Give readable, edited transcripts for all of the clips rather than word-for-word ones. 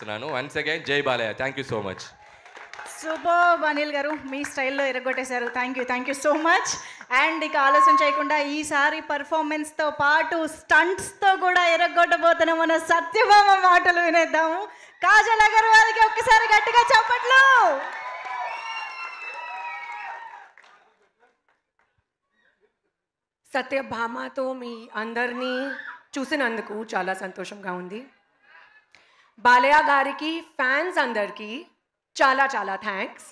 చేస్తున్నాను. Once again జై Balayya. Thank you so much. Super Anil garu, మీ స్టైల్లో ఎరగొట్టేశారు. Thank you so much. And ఇక ఆలస్యం చేయకుండా ఈసారి పర్ఫార్మెన్స్తో పాటు స్టంట్స్తో కూడా ఎరగొట్టబోతున్న మన సత్యభామ మాటలు వినేద్దాము. కాజల్ అగర్వాల్కి ఒక్కసారి గట్టిగా చప్పట్లు. సత్యభామతో మీ అందరినీ చూసినందుకు చాలా సంతోషంగా ఉంది. బాలయ్య గారికి ఫ్యాన్స్ అందరికీ చాలా చాలా థ్యాంక్స్.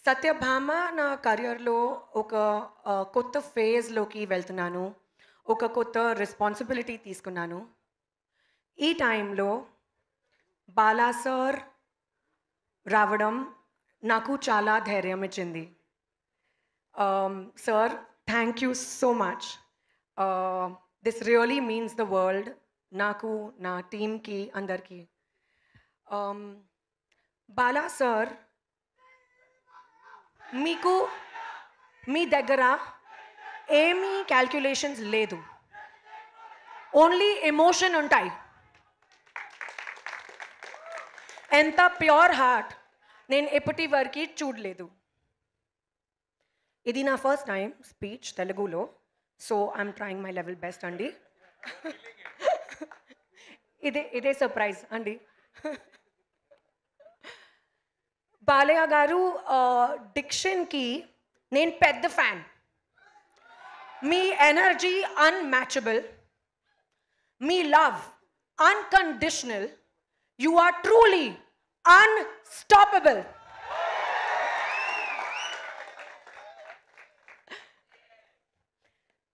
సత్యభామ నా కెరియర్లో ఒక కొత్త ఫేజ్లోకి వెళ్తున్నాను, ఒక కొత్త రెస్పాన్సిబిలిటీ తీసుకున్నాను. ఈ టైంలో బాలా సార్ రావడం నాకు చాలా ధైర్యం ఇచ్చింది. Sir, thank you so much. This really means the world నాకు, నా టీమ్కి, అందరికీ. బాలా సార్, మీకు మీ దగ్గర ఏమీ క్యాల్కులేషన్స్ లేదు, ఓన్లీ ఎమోషన్ ఉంటాయి. ఎంత ప్యూర్ హార్ట్ నేను ఎప్పటి వరకు చూడలేదు. ఇది నా ఫస్ట్ టైం స్పీచ్ తెలుగులో, so I'm trying my level best అండి. ఇదే సర్ప్రైజ్ అండి. బాలయ్య గారు డిక్షన్కి నేను పెద్ద ఫ్యాన్. మీ ఎనర్జీ అన్మ్యాచబుల్, మీ love unconditional, you are truly unstoppable.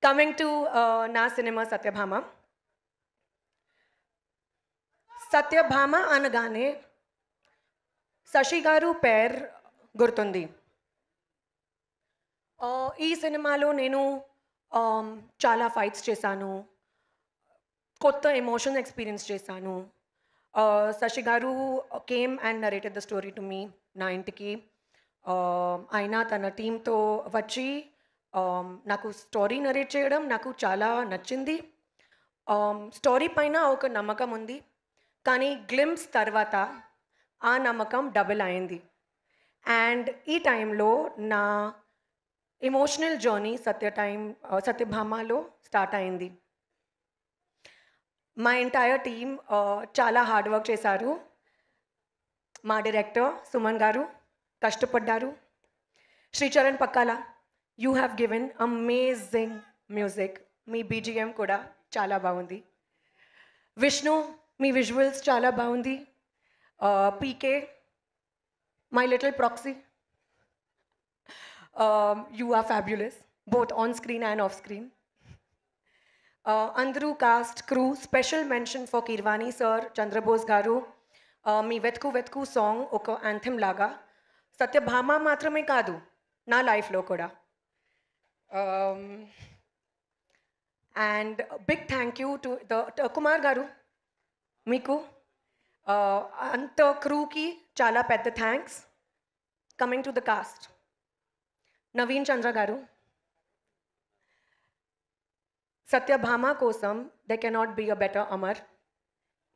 Coming to నా సినిమా సత్యభామ. సత్యభామ అనగానే శశి గారు పేరు గుర్తుంది. ఈ సినిమాలో నేను చాలా ఫైట్స్ చేశాను, కొత్త ఎమోషన్ ఎక్స్పీరియన్స్ చేశాను. Sashi garu came and narrated the story to me, నా ఇంటికి. ఆయన తన టీంతో వచ్చి నాకు స్టోరీ నరేట్ చేయడం నాకు చాలా నచ్చింది. స్టోరీ పైన ఒక నమ్మకం ఉంది, కానీ గ్లిమ్స్ తర్వాత ఆ నమ్మకం డబుల్ అయింది. అండ్ ఈ టైంలో నా ఎమోషనల్ జర్నీ సత్యభామలో స్టార్ట్ అయింది. మా ఎంటైర్ టీమ్ చాలా హార్డ్ వర్క్ చేశారు. మా డైరెక్టర్ సుమన్ గారు కష్టపడ్డారు. Sricharan Pakkala, you have given amazing music. మీ బీజిఎం కూడా చాలా బాగుంది. విష్ణు, మీ విజువల్స్ చాలా బాగుంది. PK, my little proxy, you are fabulous both on screen and off screen. అందరూ cast, crew, special mention for Keeravani sir, Chandrabose garu. మీ వెతుకు వెతుకు సాంగ్ ఒక యాంథమ్ లాగా సత్యభామ మాత్రమే కాదు, నా లైఫ్లో కూడా. And big thank you to the Kumar garu, మీకు అంత క్రూకి చాలా పెద్ద thanks. Coming to the cast, Naveen Chandra garu, Satyabhama కోసం there cannot be a better Amar.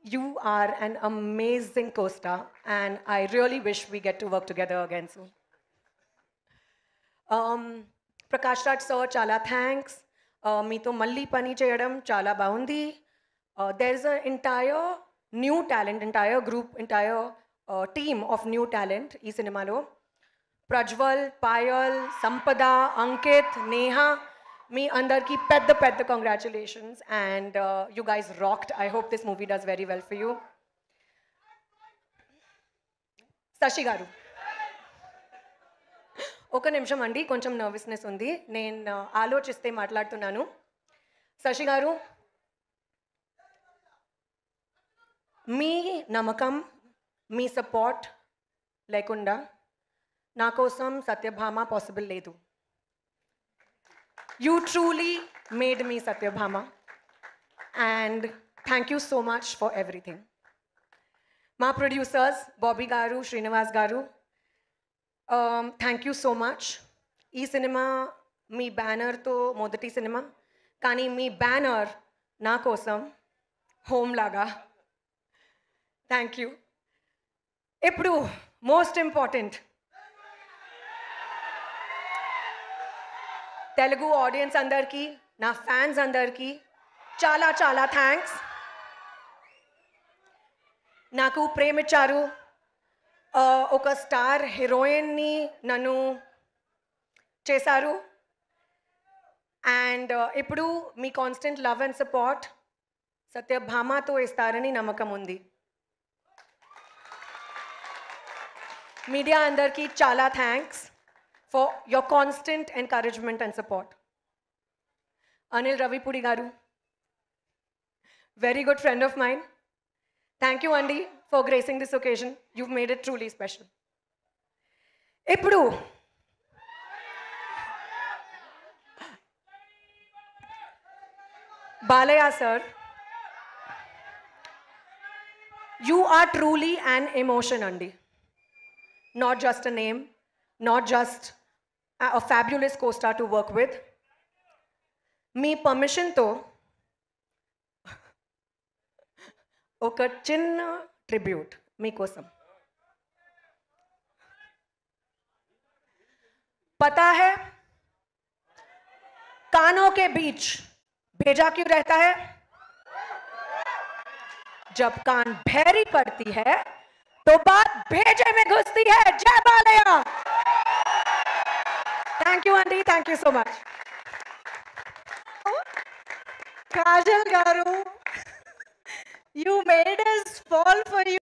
You are an amazing co-star and I really wish we get to work together again soon. Prakash Raj sir, chala thanks. Meeto malli pani cheyadam chala baundi. There is an entire new talent, entire group, entire team of new talent ee cinema lo. Prajwal, Payal, Sampada, Ankit, Neha, మీ అందరికీ పెద్ద పెద్ద congratulations. And you guys rocked. I hope this movie does very well for you. Sashi garu, ఒక నిమిషం అండి, కొంచెం nervousness ఉంది, నేను ఆలోచిస్తే మాట్లాడుతున్నాను. శశి గారు, మీ నమ్మకం, మీ సపోర్ట్ లేకుండా నా కోసం సత్యభామ పాసిబుల్ లేదు. You truly made me Satyabhama and thank you so much for everything. My producers, Bobby Garu, Srinivas Garu, thank you so much. Ee cinema మీ బ్యానర్తో మొదటి సినిమా, కానీ మీ బ్యానర్ నా కోసం హోమ్ లాగా. Thank you. ఇప్పుడు మోస్ట్ ఇంపార్టెంట్, తెలుగు ఆడియన్స్ అందరికీ, నా fans అందరికీ చాలా చాలా థ్యాంక్స్. నాకు ప్రేమించారు, ఒక స్టార్ హీరోయిన్ని నన్ను చేశారు. అండ్ ఇప్పుడు మీ కాన్స్టెంట్ లవ్ అండ్ సపోర్ట్ సత్యభామతో ఇస్తారని నమ్మకం ఉంది. మీడియా అందరికీ చాలా thanks for your constant encouragement and support. Anil Ravipudi garu, very good friend of mine. Thank you అండి for gracing this occasion. you've made it truly special. ఇప్పుడు Balayya sir, you are truly an emotion andi, not just a name, not just a fabulous co-star to work with. మీ పర్మిషన్తో ఒక చిన్న tribute మీకోసం. पता है कानों के बीच भेजा क्यों रहता है? जब कान भैरी पड़ती है तो बात भेजे में घुसती है. जय Balayya. Thank you aunty, thank you so much. Kajal garu, you made us fall for you.